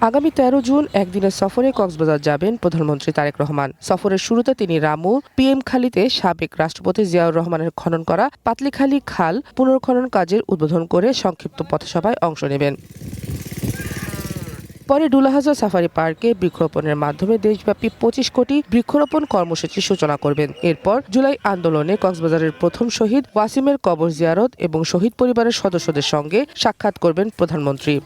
আগামী 13 জুন একদিনের সফরে কক্সবাজার যাবেন প্রধানমন্ত্রী তারেক রহমান। সফরের শুরুতে তিনি রামু পিএম খালিতে সাবেক রাষ্ট্রপতি জিয়াউর রহমানের খনন করা পাতলিখালি খাল পুনর্খনন কাজের উদ্বোধন করে সংক্ষিপ্ত পথসভায় অংশ নেবেন। পরে ডুলাহাজা সাফারি পার্কে বৃক্ষরোপণের মাধ্যমে দেশব্যাপী 25 কোটি বৃক্ষরোপণ কর্মসূচির সূচনা করবেন। এরপর জুলাই আন্দোলনে কক্সবাজারের প্রথম শহীদ ওয়াসিমের কবর জিয়ারত এবং শহীদ পরিবারের সদস্যদের সঙ্গে সাক্ষাৎ করবেন প্রধানমন্ত্রী।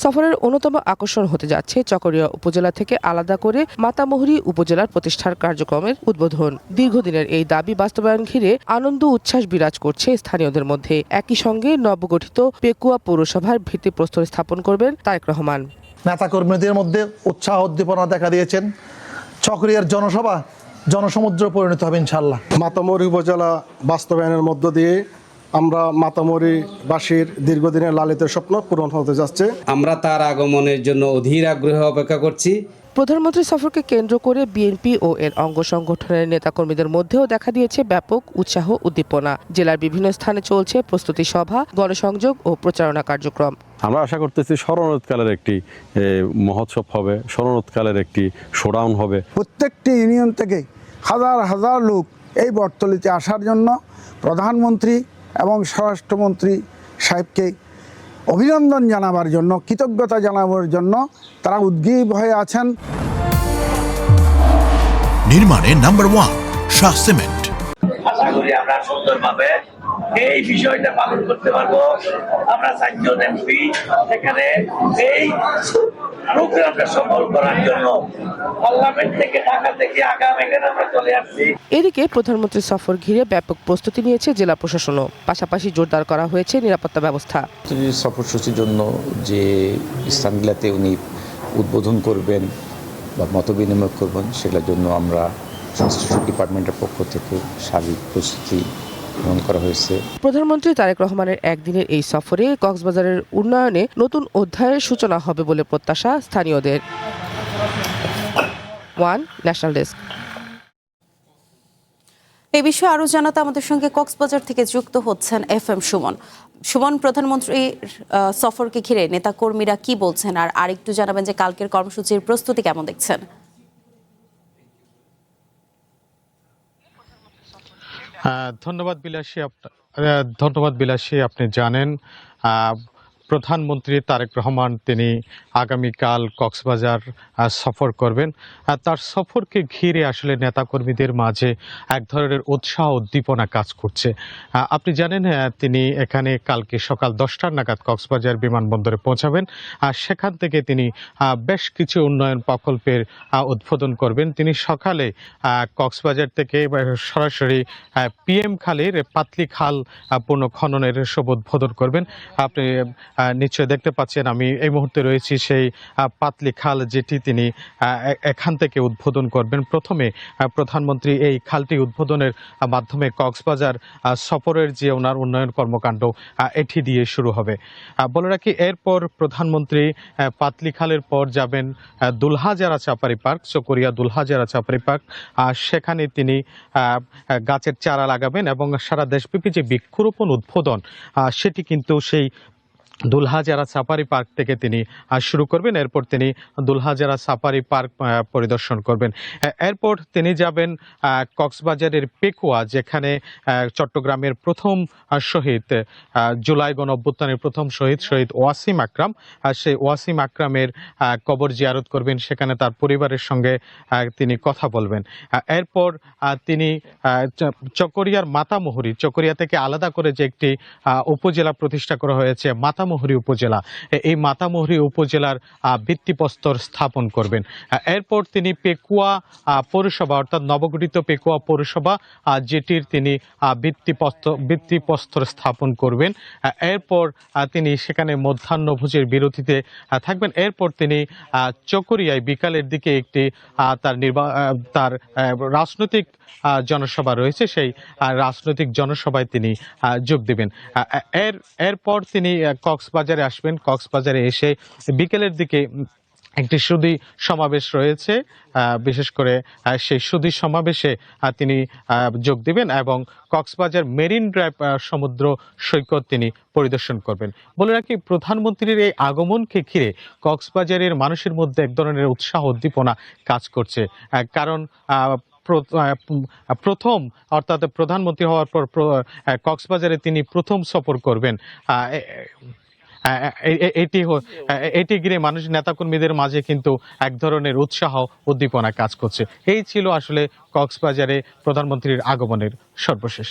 সফরের অন্যতম আকর্ষণ হতে যাচ্ছে চকরিয়া উপজেলা থেকে আলাদা করে মাতামুহুরী উপজেলার প্রতিষ্ঠার কার্যক্রমের উদ্বোধন। দীর্ঘদিনের এই দাবি বাস্তবায়ন ঘিরে আনন্দ উচ্ছ্বাস বিরাজ করছে স্থানীয়দের মধ্যে। একই সঙ্গে নবগঠিত পেকুয়া পৌরসভার ভিত্তিপ্রস্তর স্থাপন করবেন তারেক রহমান। নেতাকর্মীদের মধ্যে উৎসাহ উদ্দীপনা দেখা দিয়েছেন। চকরিয়ার জনসভা জনসমুদ্র পরিণত হবে ইনশাআল্লাহ। মাতামুহুরী উপজেলা বাস্তবায়নের মধ্য দিয়ে আমরা মাতামুহুরীবাসীর দীর্ঘদিনের লালিত স্বপ্ন পূরণ হতে যাচ্ছে। আমরা তার আগমনের জন্য অধীর আগ্রহে অপেক্ষা করছি। প্রধানমন্ত্রী সফরকে কেন্দ্র করে বিএনপি ও এর অঙ্গ সংগঠনের নেতাকর্মীদের মধ্যেও দেখা দিয়েছে ব্যাপক উৎসাহ উদ্দীপনা। জেলার বিভিন্ন স্থানে চলছে প্রস্তুতি সভা, গণসংযোগ ও প্রচারণা কার্যক্রম। আমরা আশা করতেছি স্মরণোৎকালের একটি মহোৎসব হবে, স্মরণোৎকালের একটি শোডাউন হবে। প্রত্যেকটি ইউনিয়ন থেকে হাজার হাজার লোক এই বটতলীতে আসার জন্য প্রধানমন্ত্রী এবং স্বরাষ্ট্রমন্ত্রী সাহেবকে অভিনন্দন জানাবার জন্য, কৃতজ্ঞতা জানাবার জন্য তারা উদ্গ্রীব হয়ে আছেন। নির্মাণে নাম্বার 1 শাহ সিমেন্ট। আশা করি আমরা সুন্দরভাবে এই বিষয়টা পালন করতে পারবো। আমরা 4 জন এমপি এখানে এই প্রোগ্রামটা সফল করার জন্য পার্লামেন্ট থেকে ঢাকা থেকে আগাম এখানে আমরা চলে আসছি। এদিকে প্রধানমন্ত্রীর সফর ঘিরে ব্যাপক প্রস্তুতি নিয়েছে জেলা প্রশাসনও। পাশাপাশি জোরদার করা হয়েছে নিরাপত্তা ব্যবস্থা। সফরসূচির জন্য যে স্থানগুলোতে উনি উদ্বোধন করবেন বা মত বিনিময় করবেন, সেটার জন্য আমরা সংশ্লিষ্ট ডিপার্টমেন্টের পক্ষ থেকে সার্বিক প্রস্তুতি গ্রহণ করা হয়েছে। প্রধানমন্ত্রী তারেক রহমানের একদিনের এই সফরে কক্সবাজারের উন্নয়নে নতুন অধ্যায়ের সূচনা হবে বলে প্রত্যাশা স্থানীয়দের। One national desk. এই বিষয়ে আরো জানাতে আমাদের সঙ্গে কক্সবাজার থেকে যুক্ত হচ্ছেন FM সুমন। সুমন, প্রধানমন্ত্রীর সফরকে ঘিরে নেতাকর্মীরা কি বলছেন, আর আরেকটু জানাবেন যে কালকের কর্মসূচির প্রস্তুতি কেমন দেখছেন? ধন্যবাদ বিলাসী। আপনি জানেন প্রধানমন্ত্রী তারেক রহমান তিনি আগামীকাল কক্সবাজার সফর করবেন। তার সফরকে ঘিরে আসলে নেতাকর্মীদের মাঝে এক ধরনের উৎসাহ উদ্দীপনা কাজ করছে। আপনি জানেন তিনি এখানে কালকে সকাল 10টার নাগাদ কক্সবাজার বিমানবন্দরে পৌঁছাবেন। সেখান থেকে তিনি বেশ কিছু উন্নয়ন প্রকল্পের উদ্বোধন করবেন। তিনি সকালে কক্সবাজার থেকে সরাসরি পিএম খালের পাতলি খাল পুনঃখননের শুভ উদ্বোধন করবেন। আপনি নিশ্চয় দেখতে পাচ্ছেন আমি এই মুহূর্তে রয়েছি সেই পাতলি খাল, যেটি তিনি এখান থেকে উদ্বোধন করবেন। প্রথমে প্রধানমন্ত্রী এই খালটি উদ্বোধনের মাধ্যমে কক্সবাজার সফরের যে ওনার উন্নয়ন কর্মকাণ্ড এটি দিয়ে শুরু হবে। বলে রাখি, এরপর প্রধানমন্ত্রী পাতলি খালের পর যাবেন Dulhazara Safari Park, Chakaria Dulhazara Safari Park. সেখানে তিনি গাছের চারা লাগাবেন এবং সারা দেশব্যাপী যে বৃক্ষরোপণ উদ্বোধন সেটি কিন্তু সেই দুলহাজারা সাফারি পার্ক থেকে তিনি শুরু করবেন। এরপর তিনি দুলহাজারা সাফারি পার্ক পরিদর্শন করবেন। এরপর তিনি যাবেন কক্সবাজারের পেকুয়া, যেখানে চট্টগ্রামের প্রথম শহীদ, জুলাই গণঅভ্যুত্থানের প্রথম শহীদ ওয়াসিম আকরাম, সেই ওয়াসিম আকরামের কবর জিয়ারত করবেন। সেখানে তার পরিবারের সঙ্গে তিনি কথা বলবেন। এরপর তিনি চকরিয়ার মাতামুহুরী, চকরিয়া থেকে আলাদা করে যে একটি উপজেলা প্রতিষ্ঠা করা হয়েছে মাতামুহুরী উপজেলা, এই মাতামুহুরী উপজেলার ভিত্তিপ্রস্তর স্থাপন করবেন। এরপর তিনি পেকুয়া পৌরসভা অর্থাৎ নবগঠিত পেকুয়া পৌরসভা, যেটির তিনি ভিত্তিপ্রস্তর স্থাপন করবেন। এরপর তিনি সেখানে মধ্যাহ্নভোজের বিরতিতে থাকবেন। এরপর তিনি চকরিয়ায় বিকালের দিকে একটি তার রাজনৈতিক জনসভা রয়েছে, সেই রাজনৈতিক জনসভায় তিনি যোগ দেবেন। এরপর তিনি কক্সবাজারে আসবেন। কক্সবাজারে এসে বিকেলের দিকে একটি সুধী সমাবেশ রয়েছে, বিশেষ করে সেই সুধী সমাবেশে তিনি যোগ দিবেন এবং কক্সবাজার মেরিন ড্রাইভ সমুদ্র সৈকত তিনি পরিদর্শন করবেন। বলে রাখি, প্রধানমন্ত্রীর এই আগমনকে ঘিরে কক্সবাজারের মানুষের মধ্যে এক ধরনের উৎসাহ উদ্দীপনা কাজ করছে, কারণ প্রথম অর্থাৎ প্রধানমন্ত্রী হওয়ার পর কক্সবাজারে তিনি প্রথম সফর করবেন। এটি ঘিরে মানুষ নেতাকর্মীদের মাঝে কিন্তু এক ধরনের উৎসাহ উদ্দীপনা কাজ করছে। এই ছিল আসলে কক্সবাজারে প্রধানমন্ত্রীর আগমনের সর্বশেষ।